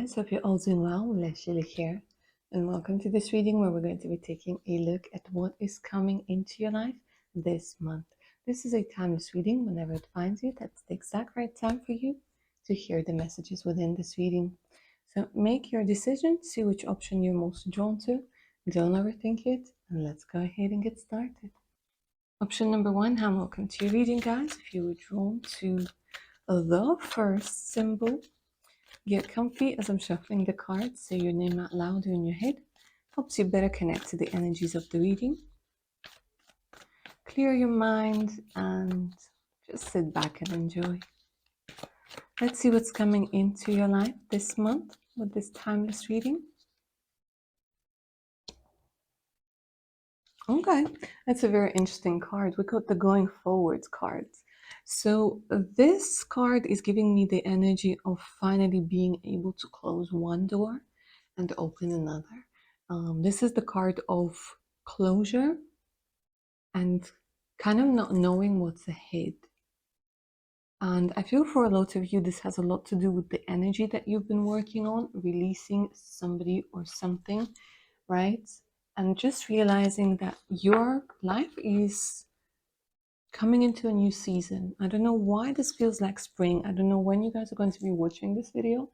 guys, hope you're all doing well. Leslie here, and welcome to this reading where we're going to be taking a look at what is coming into your life this month. This is a timeless reading. Whenever it finds you, that's the exact right time for you to hear the messages within this reading. So make your decision, see which option you're most drawn to. Don't overthink it, and let's go ahead and get started. Option number one, and welcome to your reading, guys. If you were drawn to the first symbol, get comfy as I'm shuffling the cards. Say your name out loud or in your head. Helps you better connect to the energies of the reading. Clear your mind and just sit back and enjoy. Let's see what's coming into your life this month with this timeless reading. Okay, that's a very interesting card. We got the going forwards cards. So this card is giving me the energy of finally being able to close one door and open another. This is the card of closure and kind of not knowing what's ahead. And I feel for a lot of you, this has a lot to do with the energy that you've been working on, releasing somebody or something, right? And just realizing that your life is coming into a new season. I don't know why this feels like spring. I don't know when you guys are going to be watching this video,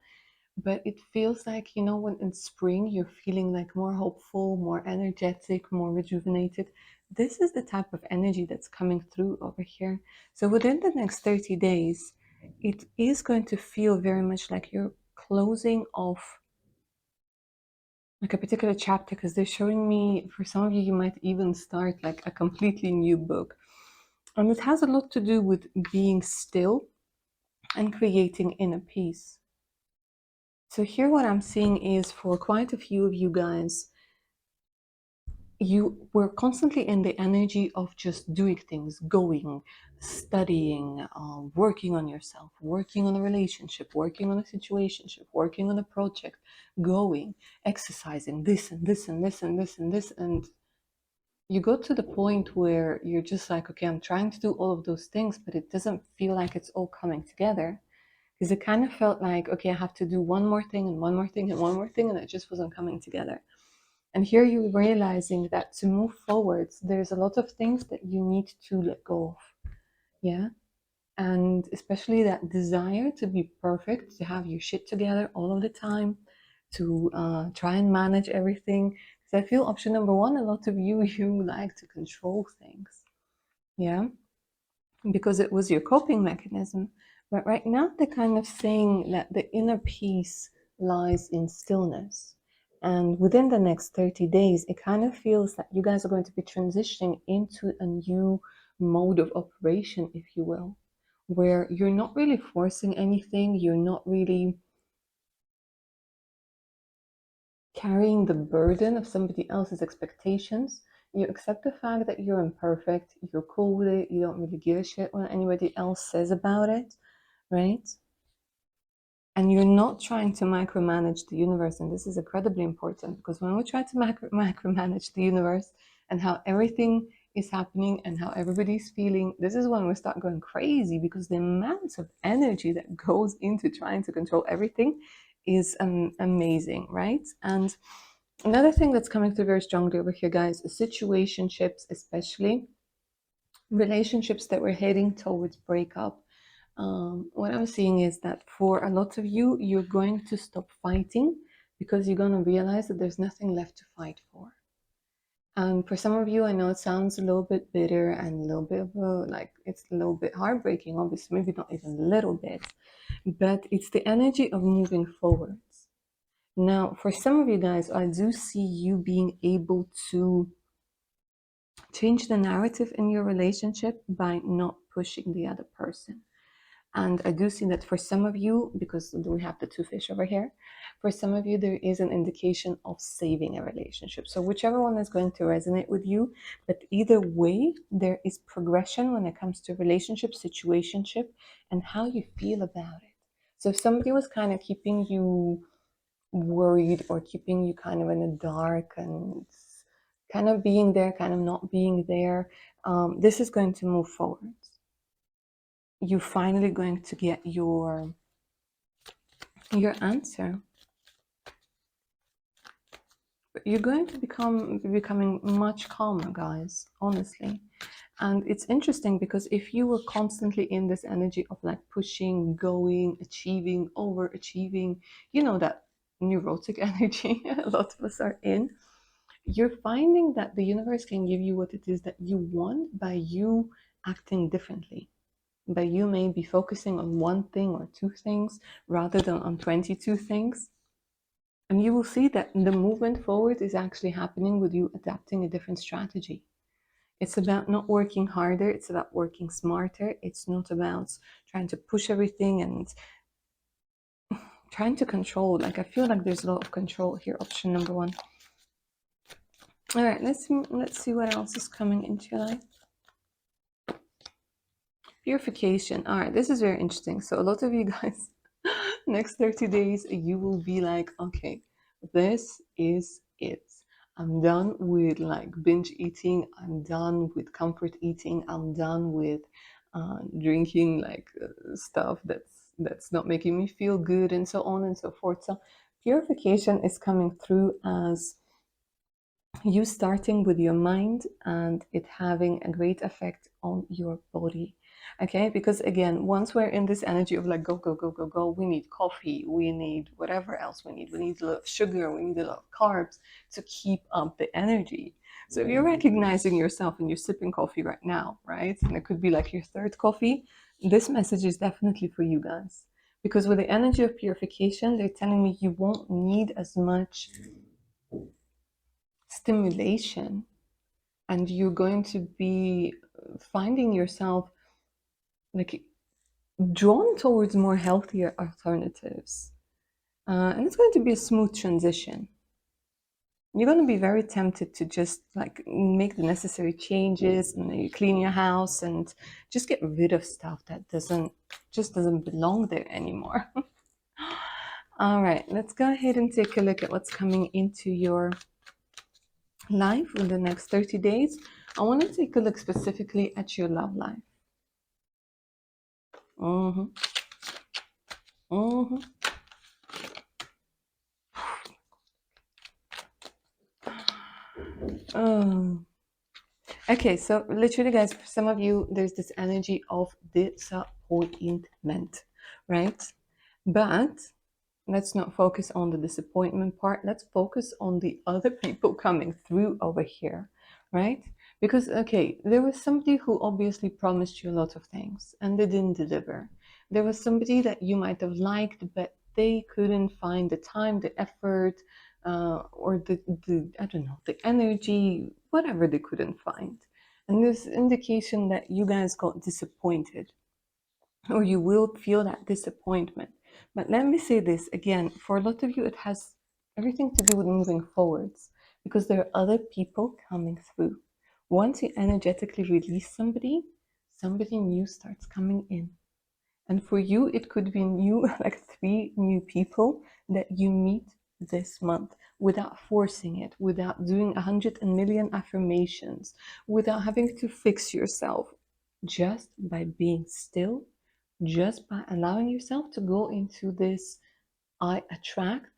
but it feels like, you know, when in spring you're feeling like more hopeful, more energetic, more rejuvenated. This is the type of energy that's coming through over here. So within the next 30 days, it is going to feel very much like you're closing off like a particular chapter, because they're showing me, for some of you, you might even start like a completely new book. And it has a lot to do with being still and creating inner peace. So here what I'm seeing is, for quite a few of you guys, you were constantly in the energy of just doing things, going, studying, working on yourself, working on a relationship, working on a situationship, working on a project, going, exercising, this and this and this and this and this. And you go to the point where you're just like, okay, I'm trying to do all of those things, but it doesn't feel like it's all coming together. Because it kind of felt like, okay, I have to do one more thing and one more thing and one more thing, and it just wasn't coming together. And here you're realizing that to move forwards, there's a lot of things that you need to let go of. Yeah. And especially that desire to be perfect, to have your shit together all of the time, to try and manage everything. Because I feel option number one, a lot of you, you like to control things. Yeah. Because it was your coping mechanism. But right now, they're kind of saying that the inner peace lies in stillness. And within the next 30 days, it kind of feels that you guys are going to be transitioning into a new mode of operation, if you will, where you're not really forcing anything, you're not really carrying the burden of somebody else's expectations. You accept the fact that you're imperfect, you're cool with it, you don't really give a shit what anybody else says about it, right? And you're not trying to micromanage the universe. And this is incredibly important, because when we try to micromanage the universe and how everything is happening and how everybody's feeling, this is when we start going crazy, because the amount of energy that goes into trying to control everything is amazing, right? And another thing that's coming through very strongly over here, guys, is situationships, especially relationships that we're heading towards breakup. What I'm seeing is that for a lot of you, you're going to stop fighting, because you're going to realize that there's nothing left to fight for. And for some of you, I know it sounds a little bit bitter and a little bit of like, it's a little bit heartbreaking, obviously, maybe not even a little bit, but it's the energy of moving forwards. Now, for some of you guys, I do see you being able to change the narrative in your relationship by not pushing the other person. And I do see that for some of you, because we have the two fish over here, for some of you, there is an indication of saving a relationship. So whichever one is going to resonate with you, but either way, there is progression when it comes to relationship, situationship, and how you feel about it. So if somebody was kind of keeping you worried or keeping you kind of in the dark and kind of being there, kind of not being there, this is going to move forward. You're finally going to get your answer. But you're going to becoming much calmer, guys, honestly. And it's interesting because if you were constantly in this energy of like pushing, going, achieving, overachieving, you know, that neurotic energy a lot of us are in, you're finding that the universe can give you what it is that you want by you acting differently, by you maybe focusing on one thing or two things rather than on 22 things. And you will see that the movement forward is actually happening with you adapting a different strategy. It's about not working harder, it's about working smarter. It's not about trying to push everything and trying to control. Like, I feel like there's a lot of control here, option number one. All right, let's see what else is coming into your life. Purification. All right, this is very interesting. So a lot of you guys, next 30 days, you will be like, okay, this is it. I'm done with like binge eating. I'm done with comfort eating. I'm done with drinking like stuff that's not making me feel good, and so on and so forth. So purification is coming through as you starting with your mind and it having a great effect on your body. Okay, because again, once we're in this energy of like go go go go go, we need coffee, we need whatever else we need a lot of sugar, we need a lot of carbs to keep up the energy. So if you're recognizing yourself and you're sipping coffee right now, right, and it could be like your third coffee, this message is definitely for you guys, because with the energy of purification, they're telling me you won't need as much stimulation, and you're going to be finding yourself like drawn towards more healthier alternatives, and it's going to be a smooth transition. You're going to be very tempted to just like make the necessary changes and you clean your house and just get rid of stuff that doesn't belong there anymore. All right, let's go ahead and take a look at what's coming into your life in the next 30 days. I want to take a look specifically at your love life. Mm-hmm. Mm-hmm. Oh. Okay, so literally, guys, for some of you, there's this energy of disappointment, right? But let's not focus on the disappointment part. Let's focus on the other people coming through over here, right? Because, okay, there was somebody who obviously promised you a lot of things and they didn't deliver. There was somebody that you might have liked, but they couldn't find the time, the effort, or the I don't know, the energy, whatever they couldn't find. And there's indication that you guys got disappointed, or you will feel that disappointment. But let me say this again, for a lot of you, it has everything to do with moving forwards, because there are other people coming through. Once you energetically release somebody, somebody new starts coming in. And for you, it could be new, like 3 new people that you meet this month without forcing it, without doing 100 million affirmations, without having to fix yourself, just by being still, just by allowing yourself to go into this I attract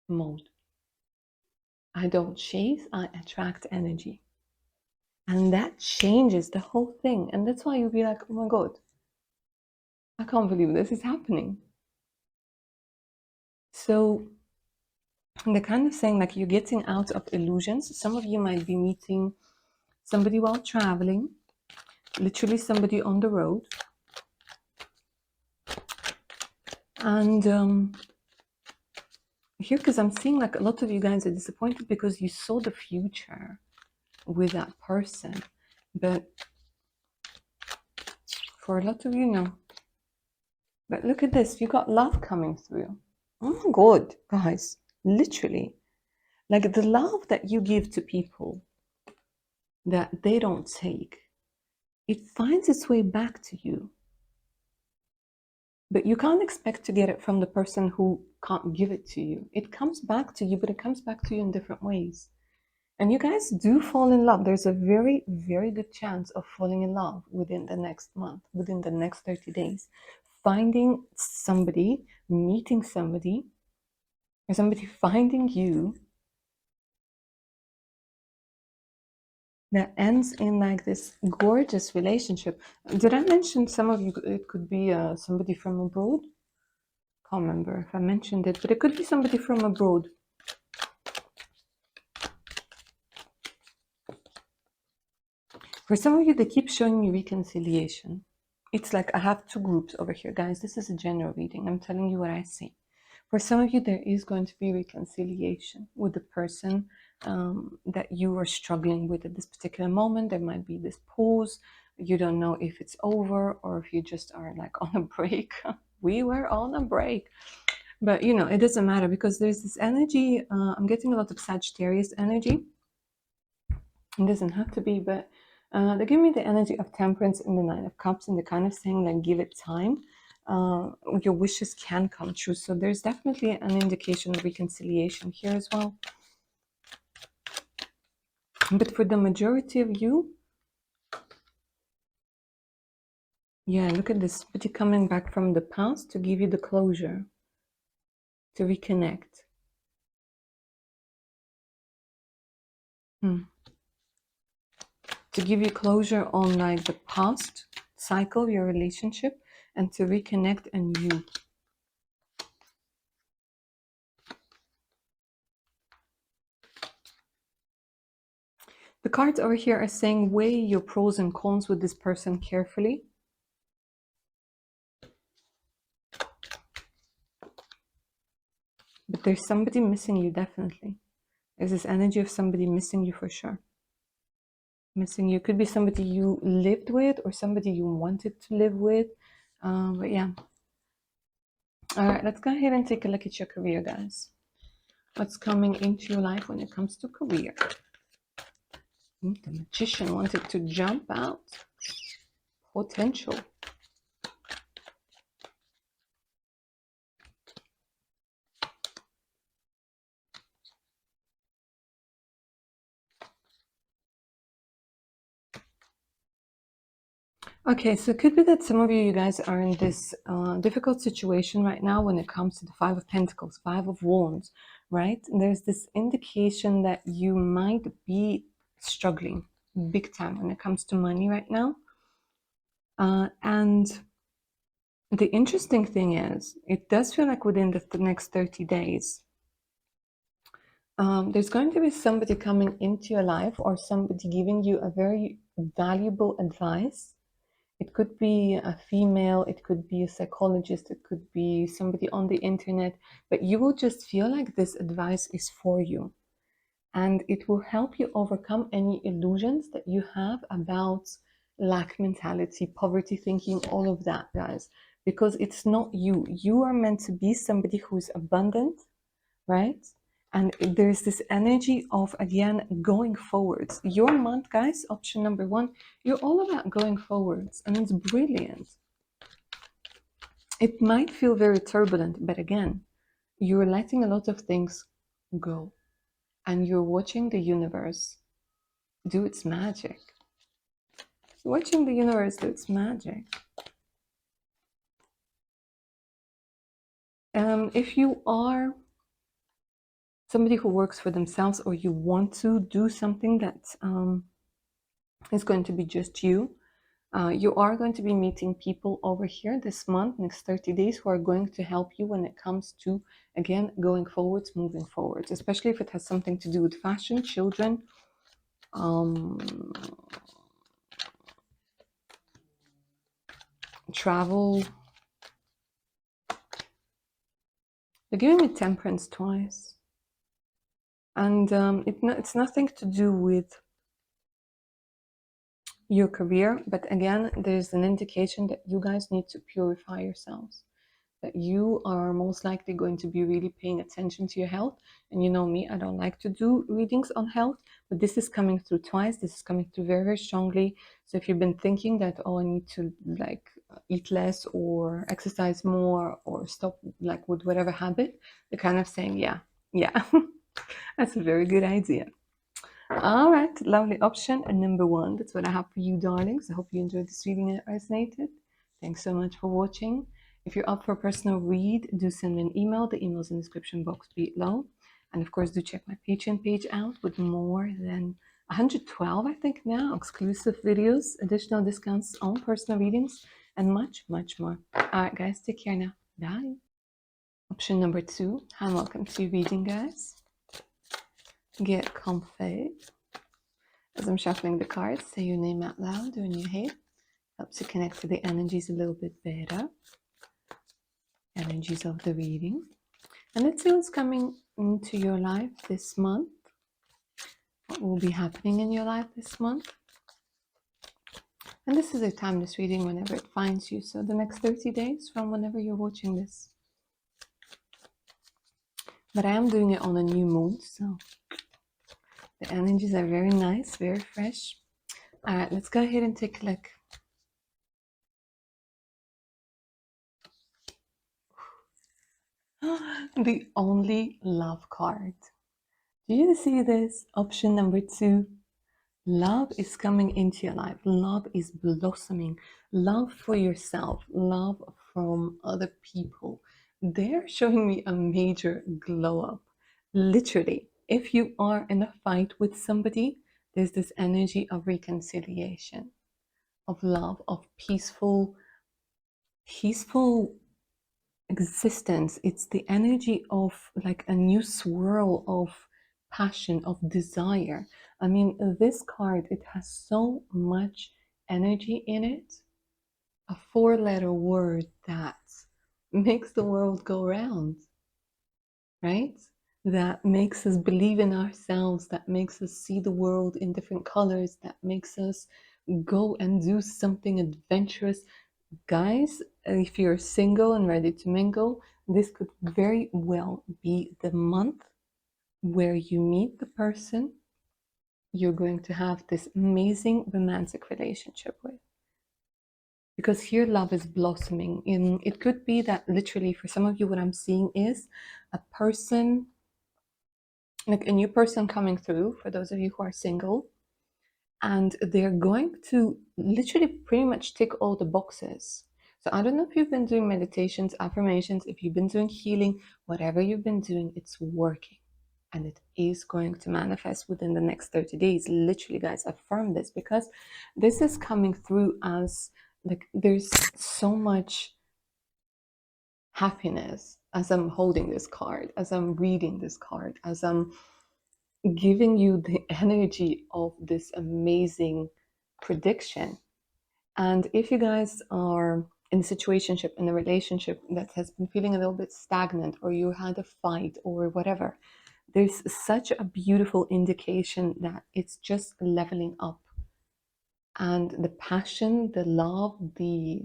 mode. I don't chase, I attract energy. And that changes the whole thing. And that's why you'll be like, oh my God, I can't believe this is happening. So they're kind of saying like you're getting out of illusions. Some of you might be meeting somebody while traveling, literally somebody on the road. And here, because I'm seeing like a lot of you guys are disappointed because you saw the future with that person. But for a lot of you, no. But look at this, you got love coming through. Oh my God, guys, literally. Like the love that you give to people that they don't take, it finds its way back to you. But you can't expect to get it from the person who can't give it to you. It comes back to you, but it comes back to you in different ways. And you guys do fall in love. There's a very, very good chance of falling in love within the next month, within the next 30 days. Finding somebody, meeting somebody, or somebody finding you that ends in like this gorgeous relationship. Did I mention some of you, it could be somebody from abroad? Can't remember if I mentioned it, but it could be somebody from abroad. For some of you, they keep showing me reconciliation. It's like I have two groups over here, guys. This is a general reading. I'm telling you what I see. For some of you, there is going to be reconciliation with the person that you are struggling with at this particular moment. There might be this pause. You don't know if it's over or if you just are like on a break. We were on a break. But you know, it doesn't matter because there's this energy. I'm getting a lot of Sagittarius energy. It doesn't have to be, but they give me the energy of Temperance in the Nine of Cups, and they're kind of saying like, give it time. Your wishes can come true. So there's definitely an indication of reconciliation here as well. But for the majority of you, yeah, look at this. Somebody coming back from the past to give you the closure, to reconnect. To give you closure on like the past cycle, your relationship, and to reconnect anew. The cards over here are saying weigh your pros and cons with this person carefully. But there's somebody missing you, definitely. There's this energy of somebody missing you for sure. Missing you. Could be somebody you lived with or somebody you wanted to live with. But yeah. All right, let's go ahead and take a look at your career, guys. What's coming into your life when it comes to career? The Magician wanted to jump out. Potential. Okay, so it could be that some of you guys are in this difficult situation right now when it comes to the Five of Pentacles, Five of Wands, right? There's this indication that you might be struggling big time when it comes to money right now. And the interesting thing is, it does feel like within the next 30 days, there's going to be somebody coming into your life or somebody giving you a very valuable advice. It could be a female, it could be a psychologist, it could be somebody on the internet, but you will just feel like this advice is for you. And it will help you overcome any illusions that you have about lack mentality, poverty thinking, all of that, guys. Because it's not you. You are meant to be somebody who's abundant, right? And there's this energy of, again, going forwards. Your month, guys, option number one, you're all about going forwards, and it's brilliant. It might feel very turbulent, but again, you're letting a lot of things go, and you're watching the universe do its magic. You're watching the universe do its magic. If you are somebody who works for themselves, or you want to do something that is going to be just you, you are going to be meeting people over here this month, next 30 days, who are going to help you when it comes to, again, going forwards, moving forwards, especially if it has something to do with fashion, children, travel. They're giving me Temperance twice. And it's nothing to do with your career, but again, there's an indication that you guys need to purify yourselves, that you are most likely going to be really paying attention to your health. And you know me, I don't like to do readings on health, but this is coming through twice. This is coming through very, very strongly. So if you've been thinking that, oh, I need to like eat less or exercise more or stop like with whatever habit, they're kind of saying, yeah, that's a very good idea. All right, lovely option. And number one, that's what I have for you, darlings. I hope you enjoyed this reading and it resonated. Thanks so much for watching. If you're up for a personal read, do send me an email. The email's in the description box below. And of course, do check my Patreon page out with more than 112, I think now, exclusive videos, additional discounts on personal readings, and much, much more. All right, guys, take care now. Bye. Option number 2. Hi, and welcome to your reading, guys. Get comfy. As I'm shuffling the cards, say your name out loud or in your head. Helps you connect to the energies a little bit better. Energies of the reading. And let's see what's coming into your life this month. What will be happening in your life this month. And this is a timeless reading whenever it finds you. So the next 30 days from whenever you're watching this. But I am doing it on a new moon, so the energies are very nice, very fresh. All right, let's go ahead and take a look. The only love card. Do you see this? Option number 2. Love is coming into your life. Love is blossoming. Love for yourself. Love from other people. They're showing me a major glow up. Literally, if you are in a fight with somebody, there's this energy of reconciliation, of love, of peaceful existence. It's the energy of like a new swirl of passion, of desire. I mean, this card, it has so much energy in it. A 4-letter word that makes the world go round, right? That makes us believe in ourselves, that makes us see the world in different colors, that makes us go and do something adventurous. Guys, if you're single and ready to mingle, this could very well be the month where you meet the person you're going to have this amazing romantic relationship with. Because here love is blossoming. It could be that literally for some of you, what I'm seeing is a person, like a new person coming through, for those of you who are single, and they're going to literally pretty much tick all the boxes. So I don't know if you've been doing meditations, affirmations, if you've been doing healing, whatever you've been doing, it's working. And it is going to manifest within the next 30 days. Literally, guys, affirm this, because this is coming through as like there's so much happiness as I'm holding this card, as I'm reading this card, as I'm giving you the energy of this amazing prediction. And if you guys are in a situationship, in a relationship that has been feeling a little bit stagnant, or you had a fight or whatever, there's such a beautiful indication that it's just leveling up. And the passion, the love, the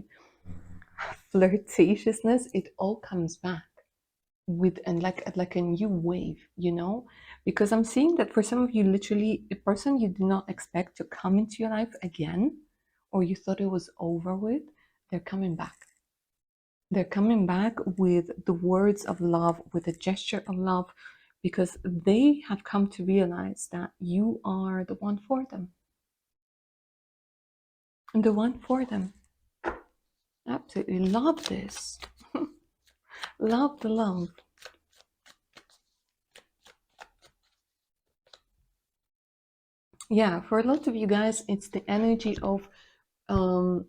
flirtatiousness, it all comes back with and like a new wave, you know, because I'm seeing that for some of you, literally a person you did not expect to come into your life again, or you thought it was over with, they're coming back. They're coming back with the words of love, with a gesture of love, because they have come to realize that you are the one for them. And the one for them. Absolutely love this. Love the love. Yeah, for a lot of you guys, it's the energy of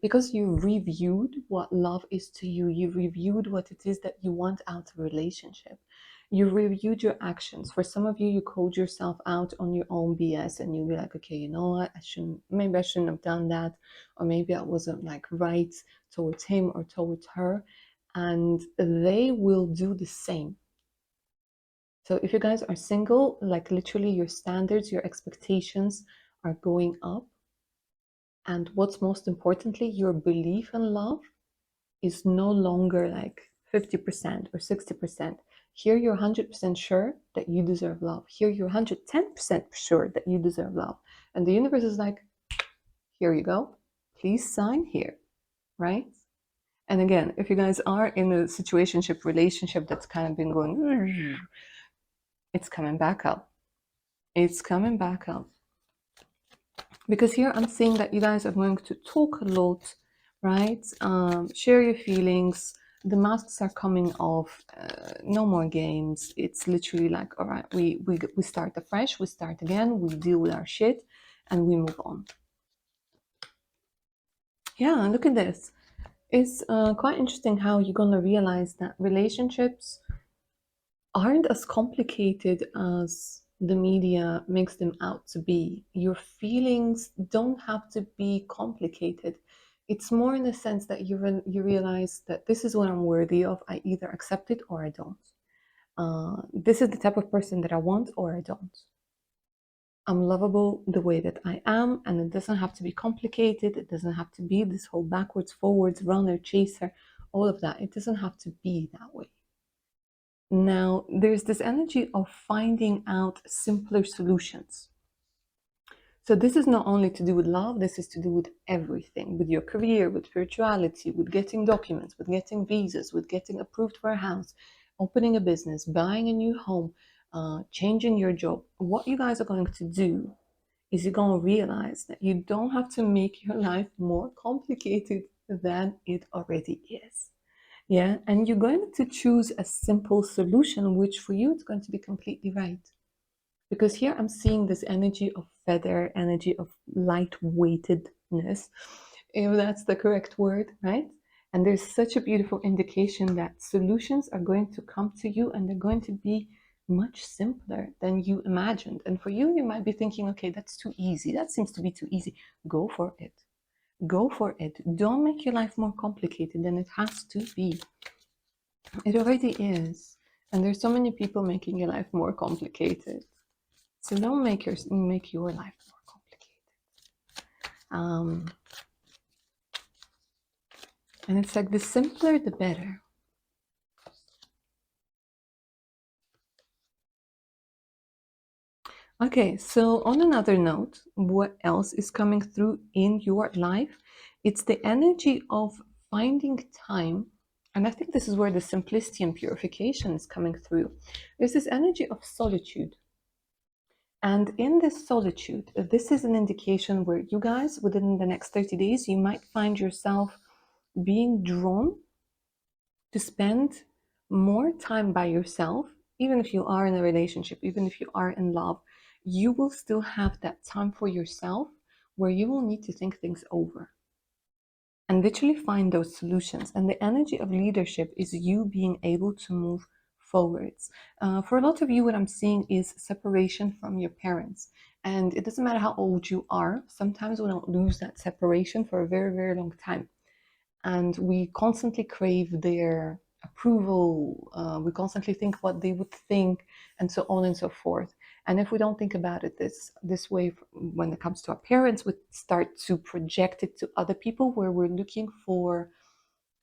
because you reviewed what love is to you, you reviewed what it is that you want out of a relationship, you reviewed your actions. For some of you, you called yourself out on your own BS, and you'll be like, okay, you know what, maybe I shouldn't have done that, or maybe I wasn't like right towards him or towards her, and they will do the same. So if you guys are single, like literally your standards, your expectations are going up. And what's most importantly, your belief in love is no longer like 50% or 60%. Here you're 100% sure that you deserve love. Here you're 110% sure that you deserve love. And the universe is like, here you go. Please sign here, right? And again, if you guys are in a situationship, relationship that's kind of been going, it's coming back up. It's coming back up. Because here I'm seeing that you guys are going to talk a lot, right? Share your feelings. The masks are coming off. No more games. It's literally like, all right, we start afresh. We start again. We deal with our shit. and we move on. Yeah, look at this. It's quite interesting how you're going to realize that relationships aren't as complicated as the media makes them out to be. Your feelings don't have to be complicated. It's more in the sense that you realize that this is what I'm worthy of. I either accept it or I don't. This is the type of person that I want or I don't. I'm lovable the way that I am, and it doesn't have to be complicated. It doesn't have to be this whole backwards, forwards, runner, chaser, all of that. It doesn't have to be that way. Now, there's this energy of finding out simpler solutions. So, this is not only to do with love, this is to do with everything, with your career, with spirituality, with getting documents, with getting visas, with getting approved for a house, opening a business, buying a new home, changing your job. What you guys are going to do is you're going to realize that you don't have to make your life more complicated than it already is. Yeah, and you're going to choose a simple solution, which for you it's going to be completely right. Because here I'm seeing this energy of feather, energy of lightweightedness, if that's the correct word, right? And there's such a beautiful indication that solutions are going to come to you and they're going to be much simpler than you imagined. And for you, you might be thinking, okay, that's too easy. That seems to be too easy. Go for it. Go for it. Don't make your life more complicated than it has to be. It already is. And there's so many people making your life more complicated. So don't make your life more complicated. And it's like the simpler, the better. Okay, so on another note, what else is coming through in your life? It's the energy of finding time. And I think this is where the simplicity and purification is coming through. There's this energy of solitude. And in this solitude, this is an indication where you guys, within the next 30 days, you might find yourself being drawn to spend more time by yourself. Even if you are in a relationship, even if you are in love, you will still have that time for yourself where you will need to think things over and literally find those solutions. And the energy of leadership is you being able to move forwards. For a lot of you, what I'm seeing is separation from your parents. And it doesn't matter how old you are, sometimes we don't lose that separation for a very, very long time. And we constantly crave their approval. We constantly think what they would think, and so on and so forth. And if we don't think about it this way, when it comes to our parents, we start to project it to other people, where we're looking for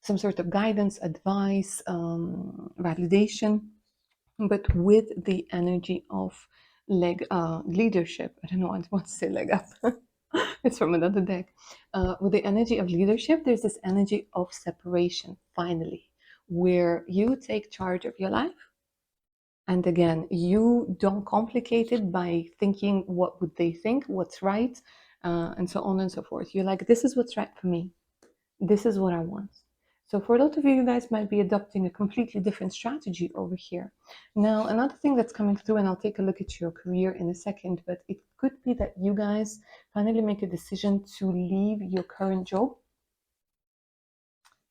some sort of guidance, advice, validation, but with the energy of leadership. I don't know what I want to say leg up. It's from another deck. With the energy of leadership, there's this energy of separation, finally, where you take charge of your life. And again, you don't complicate it by thinking, what would they think, what's right, and so on and so forth. You're like, this is what's right for me. This is what I want. So for a lot of you guys might be adopting a completely different strategy over here. Now, another thing that's coming through, and I'll take a look at your career in a second, but it could be that you guys finally make a decision to leave your current job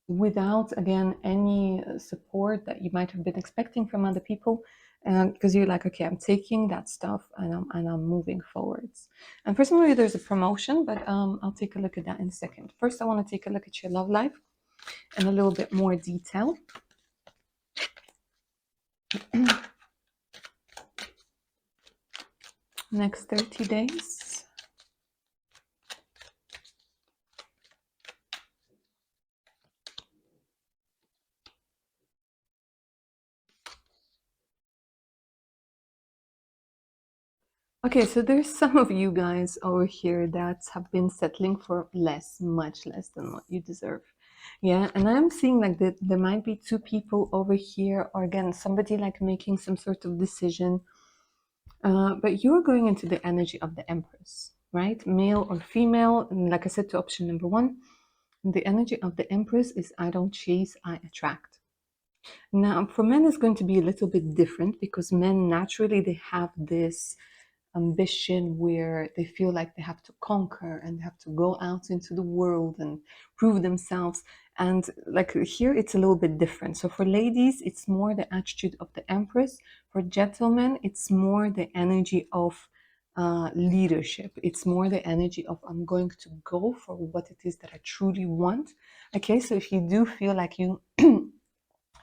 without, again, any support that you might have been expecting from other people, because you're like, okay, I'm taking that stuff and I'm moving forwards. And for some of you, there's a promotion, but I'll take a look at that in a second. First, I want to take a look at your love life in a little bit more detail. Next 30 days. Okay, so there's some of you guys over here that have been settling for less, much less than what you deserve. Yeah, and I'm seeing like that there might be two people over here, or again, somebody like making some sort of decision. But you're going into the energy of the Empress, right? Male or female. And like I said to option number one, the energy of the Empress is I don't chase, I attract. Now, for men, it's going to be a little bit different because men naturally they have this ambition where they feel like they have to conquer and they have to go out into the world and prove themselves. And like here, it's a little bit different. So for ladies, it's more the attitude of the Empress. For gentlemen, it's more the energy of leadership. It's more the energy of I'm going to go for what it is that I truly want. Okay, so if you do feel like you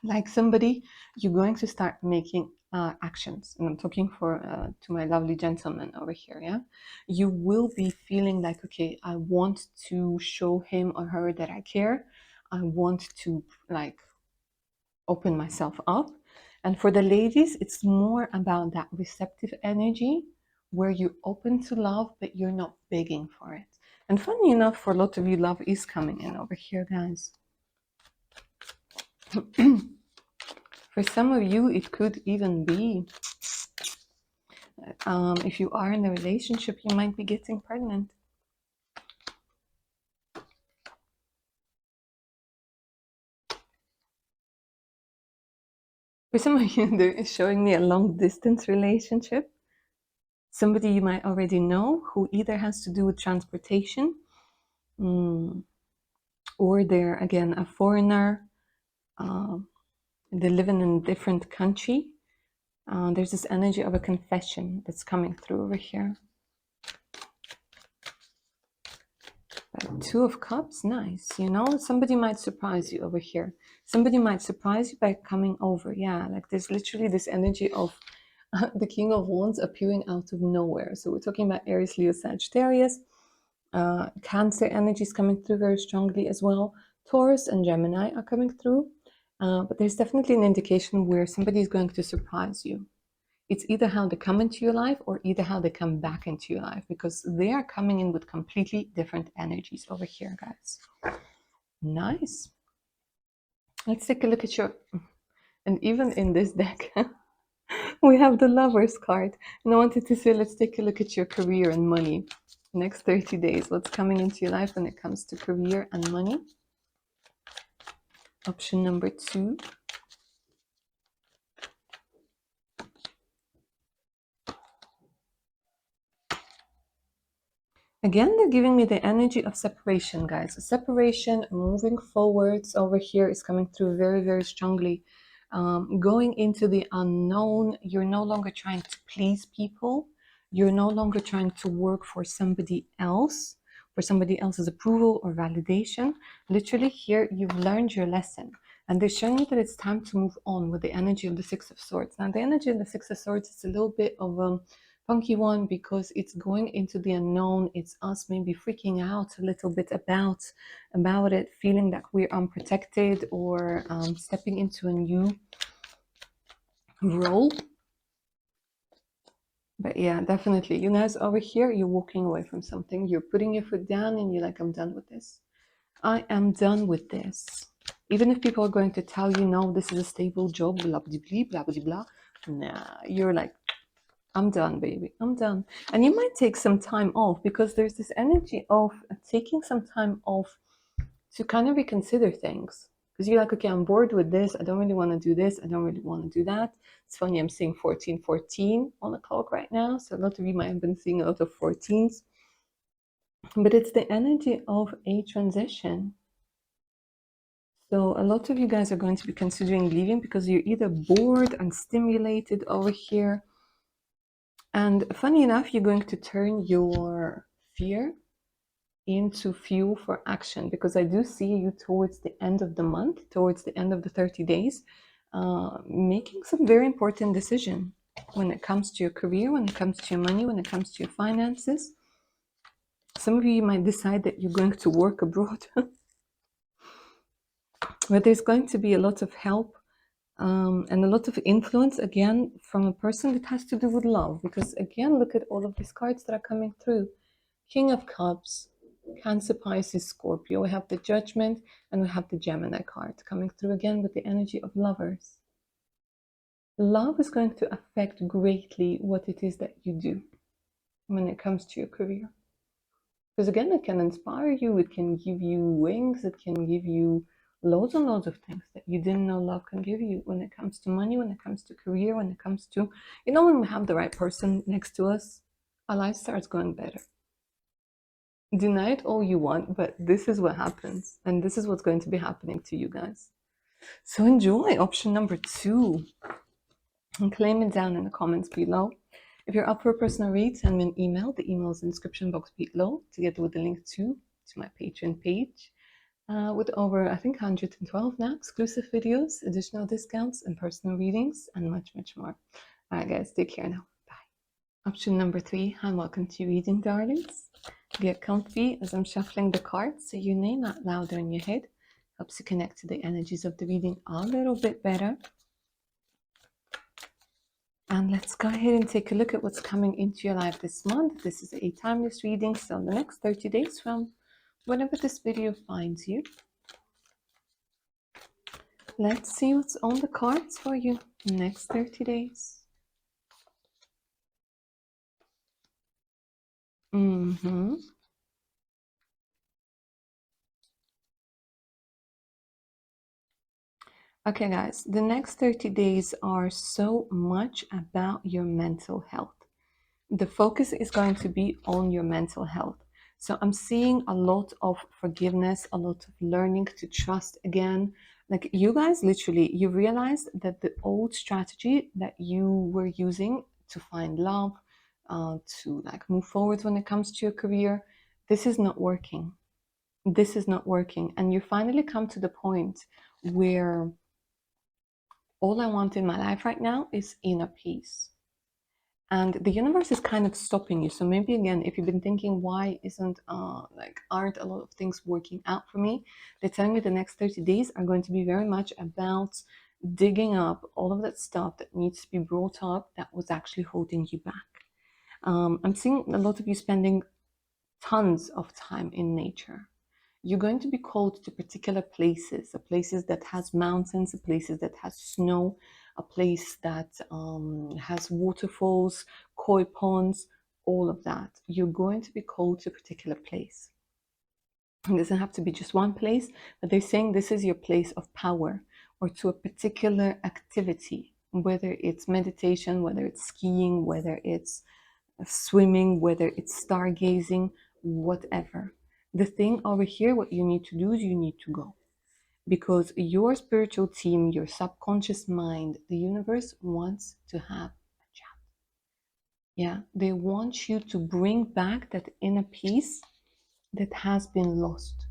like somebody, you're going to start making actions. And I'm talking for to my lovely gentleman over here. Yeah, you will be feeling like, okay, I want to show him or her that I care. I want to like open myself up. And for the ladies, it's more about that receptive energy where you're open to love, but you're not begging for it. And funny enough, for a lot of you, love is coming in over here, guys. For some of you, it could even be, if you are in a relationship, you might be getting pregnant. For some of you, they're showing me a long distance relationship. Somebody you might already know who either has to do with transportation, or they're, again, a foreigner. They live in a different country. There's this energy of a confession that's coming through over here. Two of Cups, nice. You know, somebody might surprise you over here. Somebody might surprise you by coming over. Yeah, like there's literally this energy of the King of Wands appearing out of nowhere. So we're talking about Aries, Leo, Sagittarius. Cancer energy is coming through very strongly as well. Taurus and Gemini are coming through. But there's definitely an indication where somebody is going to surprise you. It's either how they come into your life or either how they come back into your life, because they are coming in with completely different energies over here, guys. Nice. Let's take a look at your, and even in this deck, we have the Lovers card. And I wanted to say, let's take a look at your career and money. Next 30 days, what's coming into your life when it comes to career and money? Option number 2. Again, they're giving me the energy of separation, guys. Separation, moving forwards over here is coming through very, very strongly. Going into the unknown, you're no longer trying to please people. You're no longer trying to work for somebody else, for somebody else's approval or validation. Literally here, you've learned your lesson. And they're showing you that it's time to move on with the energy of the Six of Swords. Now, the energy of the Six of Swords is a little bit of a funky one because it's going into the unknown. It's us maybe freaking out a little bit about it, feeling that we're unprotected, or stepping into a new role. But yeah, definitely, you guys over here, you're walking away from something. You're putting your foot down and you're like, I'm done with this. I am done with this. Even if people are going to tell you, no, this is a stable job, blah, blah, blah, blah, blah, blah. Nah, you're like, I'm done, baby. I'm done. And you might take some time off, because there's this energy of taking some time off to kind of reconsider things. Because you're like, okay, I'm bored with this. I don't really want to do this. I don't really want to do that. It's funny, I'm seeing 1414 on the clock right now. So a lot of you might have been seeing a lot of 14s. But it's the energy of a transition. So a lot of you guys are going to be considering leaving because you're either bored and stimulated over here. And funny enough, you're going to turn your fear into fuel for action, because I do see you towards the end of the month, towards the end of the 30 days, making some very important decision when it comes to your career, when it comes to your money, when it comes to your finances. Some of you might decide that you're going to work abroad, but there's going to be a lot of help and a lot of influence, again, from a person that has to do with love. Because again, look at all of these cards that are coming through. King of Cups, Cancer, Pisces, Scorpio. We have the Judgment, and we have the Gemini card coming through again with the energy of Lovers. Love is going to affect greatly what it is that you do when it comes to your career. Because again, it can inspire you, it can give you wings, it can give you loads and loads of things that you didn't know love can give you when it comes to money, when it comes to career, when it comes to, you know, when we have the right person next to us, our life starts going better. Deny it all you want, but this is what happens. And this is what's going to be happening to you guys. So enjoy option number 2 and claim it down in the comments below. If you're up for a personal read, send me an email. The email is in the description box below, together with the link to my Patreon page. With over, I think, 112 now exclusive videos, additional discounts, and personal readings, and much, much more. All right, guys, take care now. Bye. Option number 3, and welcome to your reading, darlings. Get comfy as I'm shuffling the cards. Say your name out louder in your head. Helps you connect to the energies of the reading a little bit better. And let's go ahead and take a look at what's coming into your life this month. This is a timeless reading, so the next 30 days from whenever this video finds you. Let's see what's on the cards for you next 30 days. Okay, guys, the next 30 days are so much about your mental health. The focus is going to be on your mental health. So I'm seeing a lot of forgiveness, a lot of learning to trust again. Like you guys, literally, you realized that the old strategy that you were using to find love, to like move forward when it comes to your career, this is not working. This is not working. And you finally come to the point where all I want in my life right now is inner peace. And the universe is kind of stopping you. So maybe again, if you've been thinking, why aren't a lot of things working out for me? They're telling me the next 30 days are going to be very much about digging up all of that stuff that needs to be brought up that was actually holding you back. I'm seeing a lot of you spending tons of time in nature. You're going to be called to particular places, places that has mountains, places that has snow, a place that has waterfalls, koi ponds, all of that. You're going to be called to a particular place. It doesn't have to be just one place, but they're saying this is your place of power, or to a particular activity, whether it's meditation, whether it's skiing, whether it's swimming, whether it's stargazing, whatever. The thing over here, what you need to do is you need to go. Because your spiritual team, your subconscious mind, the universe wants to have a chat. Yeah, they want you to bring back that inner peace that has been lost.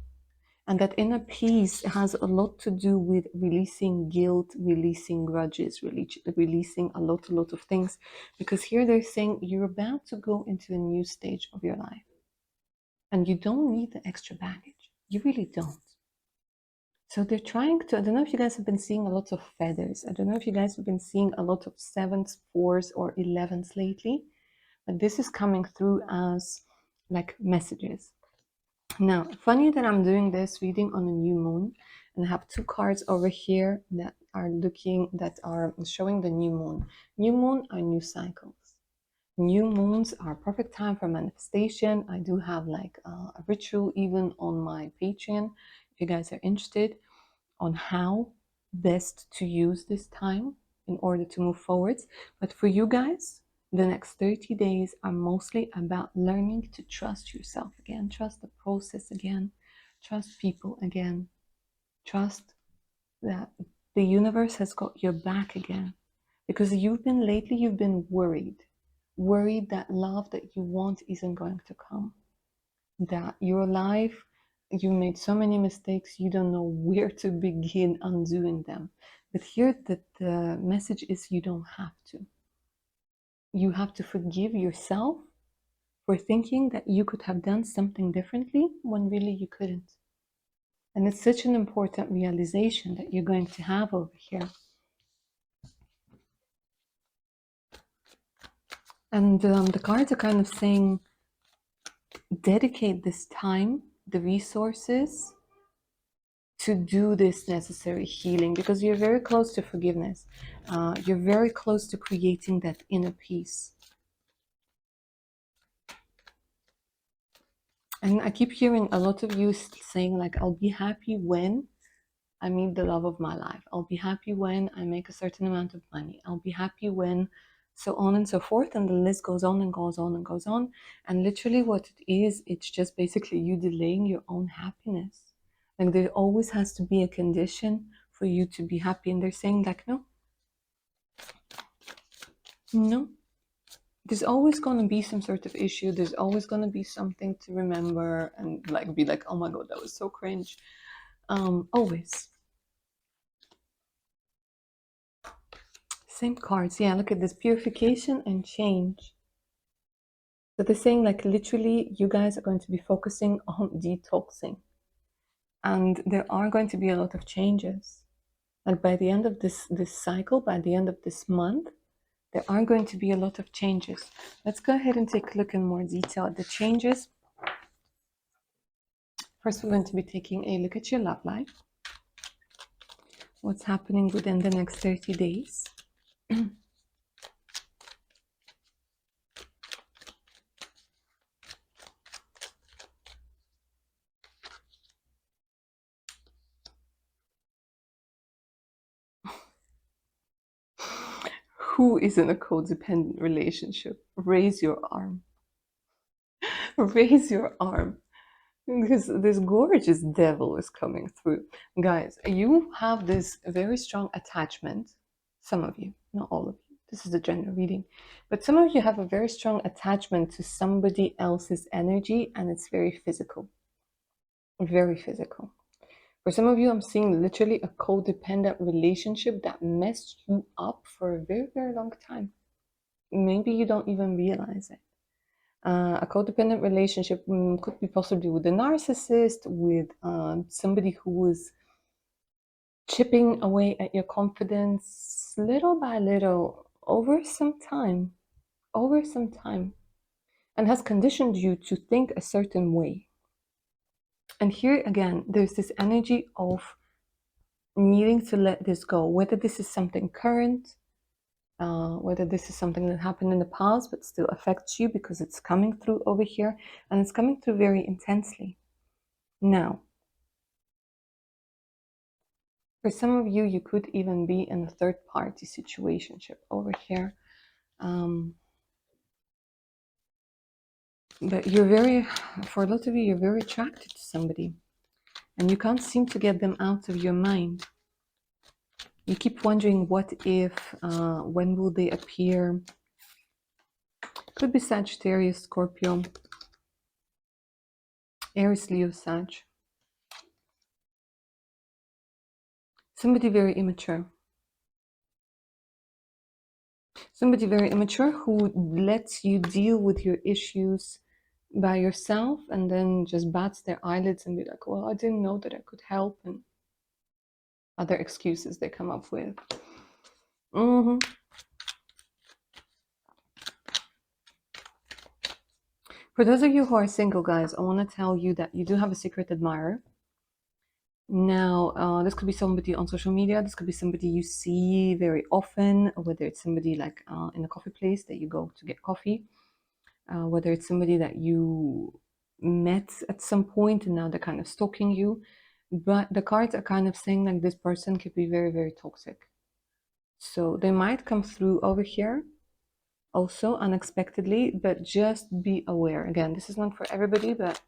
And that inner peace has a lot to do with releasing guilt, releasing grudges, releasing a lot of things. Because here they're saying you're about to go into a new stage of your life. And you don't need the extra baggage. You really don't. So they're trying to, I don't know if you guys have been seeing a lot of feathers. I don't know if you guys have been seeing a lot of 7s, 4s, or 11s lately. But this is coming through as like messages. Now, funny that I'm doing this reading on a new moon, and I have 2 cards over here that are showing the new moon. New moon are new cycles. New moons are perfect time for manifestation. I do have like a ritual even on my Patreon if you guys are interested on how best to use this time in order to move forwards. But for you guys, the next 30 days are mostly about learning to trust yourself again, trust the process again, trust people again, trust that the universe has got your back again. Because you've been worried that love that you want isn't going to come, that your life, you made so many mistakes, you don't know where to begin undoing them. But here the message is you don't have to. You have to forgive yourself for thinking that you could have done something differently when really you couldn't. And it's such an important realization that you're going to have over here. And the cards are kind of saying, dedicate this time, the resources, to do this necessary healing, because you're very close to forgiveness. You're very close to creating that inner peace. And I keep hearing a lot of you saying like, I'll be happy when I meet the love of my life. I'll be happy when I make a certain amount of money. I'll be happy when so on and so forth, and the list goes on and goes on and goes on. And literally what it is, it's just basically you delaying your own happiness. Like there always has to be a condition for you to be happy, and they're saying like, no, no, there's always going to be some sort of issue, there's always going to be something to remember and like be like, oh my god, that was so cringe. Always. Same cards. Yeah, look at this, purification and change. So they're saying like literally you guys are going to be focusing on detoxing, and there are going to be a lot of changes. Like by the end of this cycle, by the end of this month, there are going to be a lot of changes. Let's go ahead and take a look in more detail at the changes. First, we're going to be taking a look at your love life. What's happening within the next 30 days. Who is in a codependent relationship? Raise your arm. Raise your arm. Because this gorgeous devil is coming through. Guys, you have this very strong attachment. Some of you, not all of you. This is a general reading. But some of you have a very strong attachment to somebody else's energy, and it's very physical. Very physical. For some of you, I'm seeing literally a codependent relationship that messed you up for a very, very long time. Maybe you don't even realize it. A codependent relationship could be possibly with a narcissist, with somebody who was chipping away at your confidence little by little over some time, and has conditioned you to think a certain way. And here again, there's this energy of needing to let this go, whether this is something current, whether this is something that happened in the past but still affects you because it's coming through over here, and it's coming through very intensely. Now, for some of you, you could even be in a third-party situationship over here. But for a lot of you, you're very attracted to somebody, and you can't seem to get them out of your mind. You keep wondering, what if, when will they appear? Could be Sagittarius, Scorpio, Aries, Leo, Sag. Somebody very immature. Somebody very immature who lets you deal with your issues by yourself and then just bats their eyelids and be like, well, I didn't know that I could help, and other excuses they come up with. For those of you who are single, guys, I want to tell you that you do have a secret admirer. Now, this could be somebody on social media. This could be somebody you see very often, whether it's somebody like in a coffee place that you go to get coffee, whether it's somebody that you met at some point and now they're kind of stalking you. But the cards are kind of saying like this person could be very, very toxic. So they might come through over here also unexpectedly, but just be aware. Again, this is not for everybody, but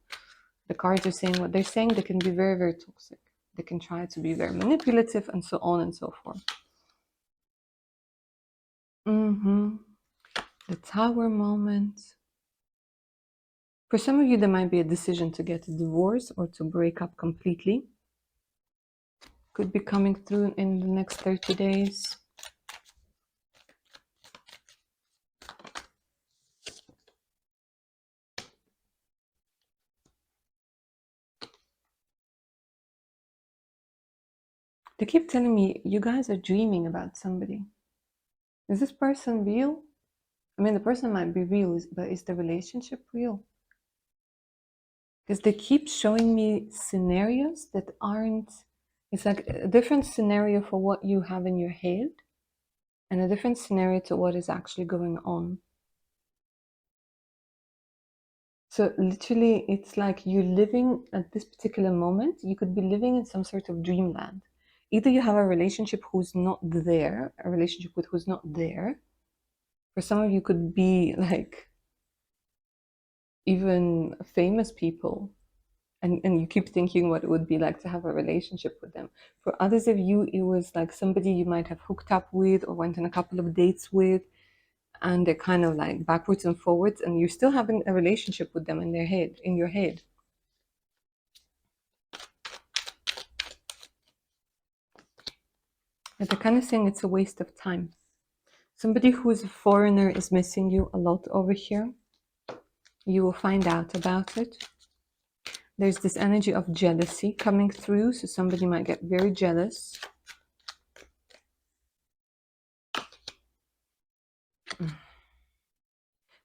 the cards are saying what they're saying. They can be very, very toxic. They can try to be very manipulative and so on and so forth. The Tower moment. For some of you, there might be a decision to get a divorce or to break up completely. Could be coming through in the next 30 days. They keep telling me you guys are dreaming about somebody. Is this person real? I mean, the person might be real, but is the relationship real? Because they keep showing me scenarios that aren't, it's like a different scenario for what you have in your head and a different scenario to what is actually going on. So literally, it's like you're living at this particular moment, you could be living in some sort of dreamland. Either you have a relationship who's not there, a relationship with who's not there, For some of you could be like even famous people, and you keep thinking what it would be like to have a relationship with them. For others of you, it was like somebody you might have hooked up with or went on a couple of dates with, and they're kind of like backwards and forwards, and you're still having a relationship with them in their head, in your head. But they're kind of saying it's a waste of time. Somebody who is a foreigner is missing you a lot over here. You will find out about it. There's this energy of jealousy coming through, so somebody might get very jealous.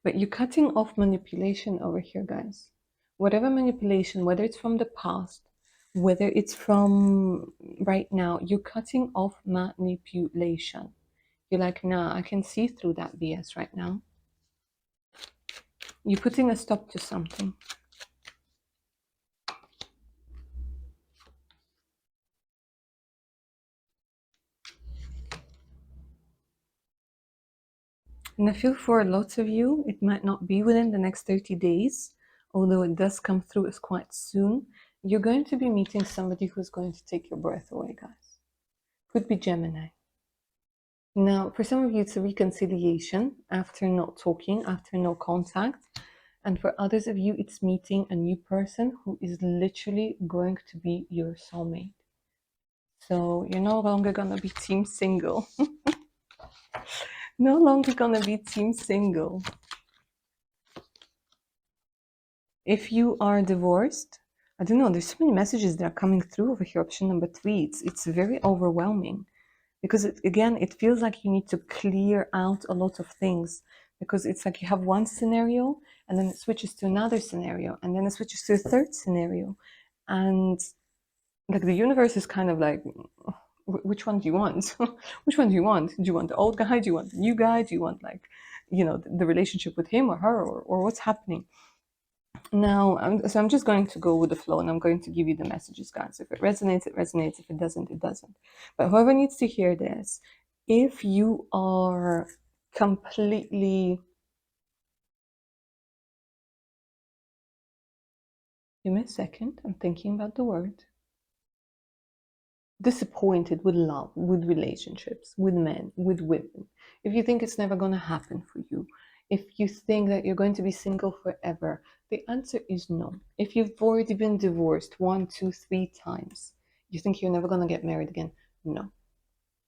But you're cutting off manipulation over here, guys. Whatever manipulation, whether it's from the past, whether it's from right now, you're cutting off manipulation. You're like, nah, I can see through that BS right now. You're putting a stop to something. And I feel for lots of you, it might not be within the next 30 days, although it does come through as quite soon. You're going to be meeting somebody who's going to take your breath away, guys. Could be Gemini. Now, for some of you, it's a reconciliation after not talking, after no contact. And for others of you, it's meeting a new person who is literally going to be your soulmate. So you're no longer going to be team single. No longer going to be team single. If you are divorced, I don't know, there's so many messages that are coming through over here. Option number 3, it's very overwhelming. Because again, it feels like you need to clear out a lot of things, because it's like you have one scenario and then it switches to another scenario and then it switches to a third scenario, and like the universe is kind of like, which one do you want? Which one do you want? Do you want the old guy? Do you want the new guy? Do you want, like, the relationship with him or her, or what's happening? Now, so I'm just going to go with the flow, and I'm going to give you the messages, guys. If it resonates, it resonates. If it doesn't, it doesn't. But whoever needs to hear this, if you are completely, give me a second, I'm thinking about the word, disappointed with love, with relationships, with men, with women, if you think it's never going to happen for you, if you think that you're going to be single forever, the answer is no. If you've already been divorced 1, 2, 3 times, you think you're never going to get married again? No.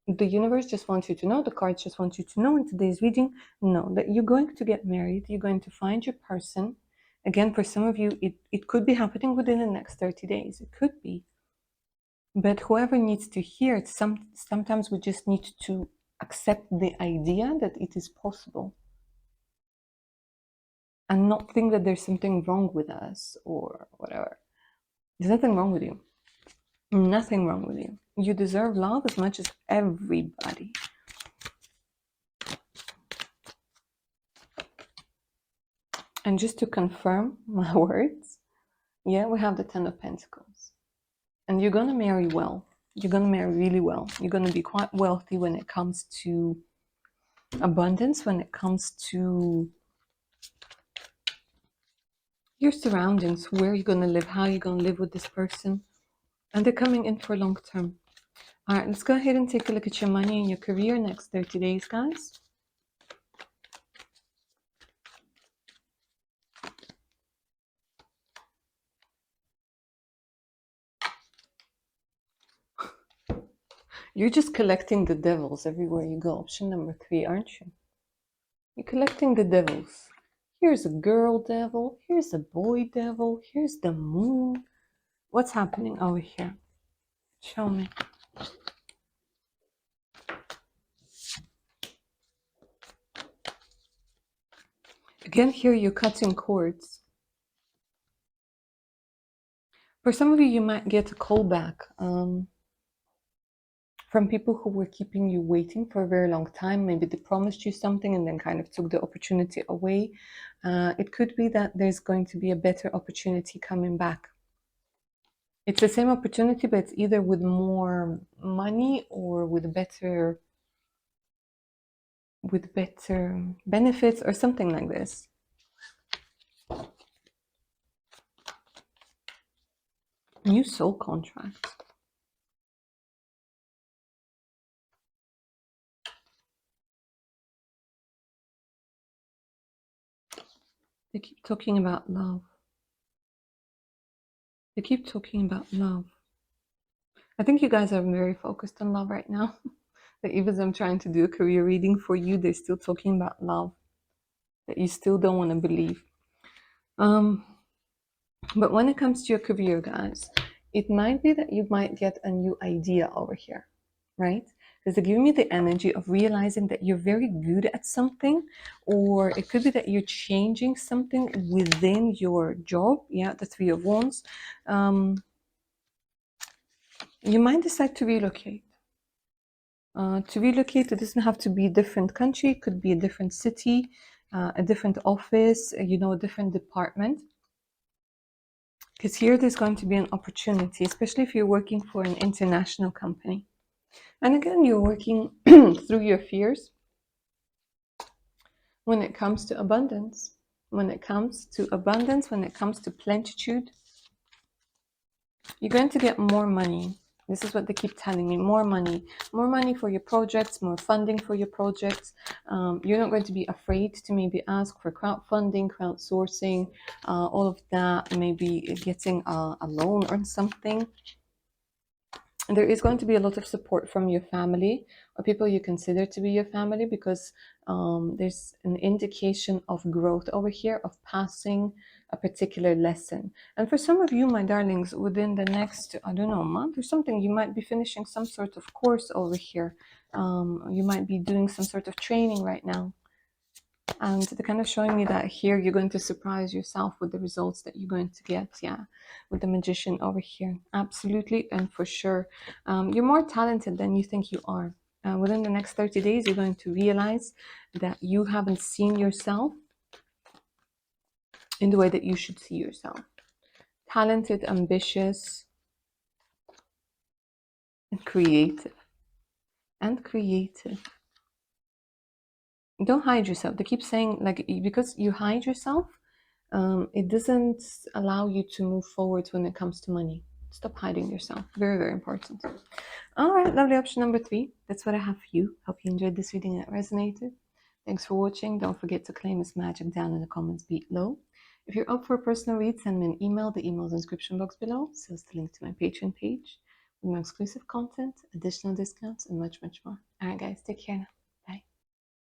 The universe just wants you to know, the cards just want you to know in today's reading, no, that you're going to get married, you're going to find your person. Again, for some of you, it could be happening within the next 30 days. It could be. But whoever needs to hear it, sometimes we just need to accept the idea that it is possible and not think that there's something wrong with us or whatever. There's nothing wrong with you. Nothing wrong with you. You deserve love as much as everybody. And just to confirm my words, yeah, we have the 10 of Pentacles. And you're going to marry well. You're going to marry really well. You're going to be quite wealthy when it comes to abundance, when it comes to your surroundings, where you're going to live, how you're going to live with this person. And they're coming in for long term. All right, let's go ahead and take a look at your money and your career next 30 days, guys. You're just collecting the devils everywhere you go. Option number 3, aren't you? You're collecting the devils. Here's a girl devil. Here's a boy devil. Here's the moon. What's happening over here? Show me. Again, here you're cutting cords. For some of you, you might get a call back from people who were keeping you waiting for a very long time. Maybe they promised you something and then kind of took the opportunity away. It could be that there's going to be a better opportunity coming back. It's the same opportunity, but it's either with more money or with with better benefits or something like this. New soul contract. They keep talking about love. They keep talking about love. I think you guys are very focused on love right now. That even as I'm trying to do a career reading for you, they're still talking about love that you still don't want to believe. But when it comes to your career, guys, it might be that you might get a new idea over here, right? Because they're giving me the energy of realizing that you're very good at something, or it could be that you're changing something within your job. Yeah, the Three of Wands. You might decide to relocate. To relocate, it doesn't have to be a different country. It could be a different city, a different office, a different department. Because here there's going to be an opportunity, especially if you're working for an international company. And again, you're working through your fears when it comes to abundance. When it comes to abundance, when it comes to plenitude, you're going to get more money. This is what they keep telling me, more money for your projects, more funding for your projects. You're not going to be afraid to maybe ask for crowdfunding, crowdsourcing, all of that, maybe getting a loan or something. And there is going to be a lot of support from your family or people you consider to be your family, because there's an indication of growth over here, of passing a particular lesson. And for some of you, my darlings, within the next, I don't know, month or something, you might be finishing some sort of course over here. You might be doing some sort of training right now. And they're kind of showing me that here you're going to surprise yourself with the results that you're going to get. Yeah, with the Magician over here. Absolutely and for sure. You're more talented than you think you are. Within the next 30 days, you're going to realize that you haven't seen yourself in the way that you should see yourself. Talented, ambitious, and creative. And creative. Don't hide yourself. They keep saying, like, because you hide yourself, it doesn't allow you to move forward when it comes to money. Stop hiding yourself. Very, very important. All right, lovely. Option number 3. That's what I have for you. Hope you enjoyed this reading and it resonated. Thanks for watching. Don't forget to claim this magic down in the comments below. If you're up for a personal read, send me an email. The email is in the description box below. So it's the link to my Patreon page with my exclusive content, additional discounts, and much, much more. All right, guys. Take care now.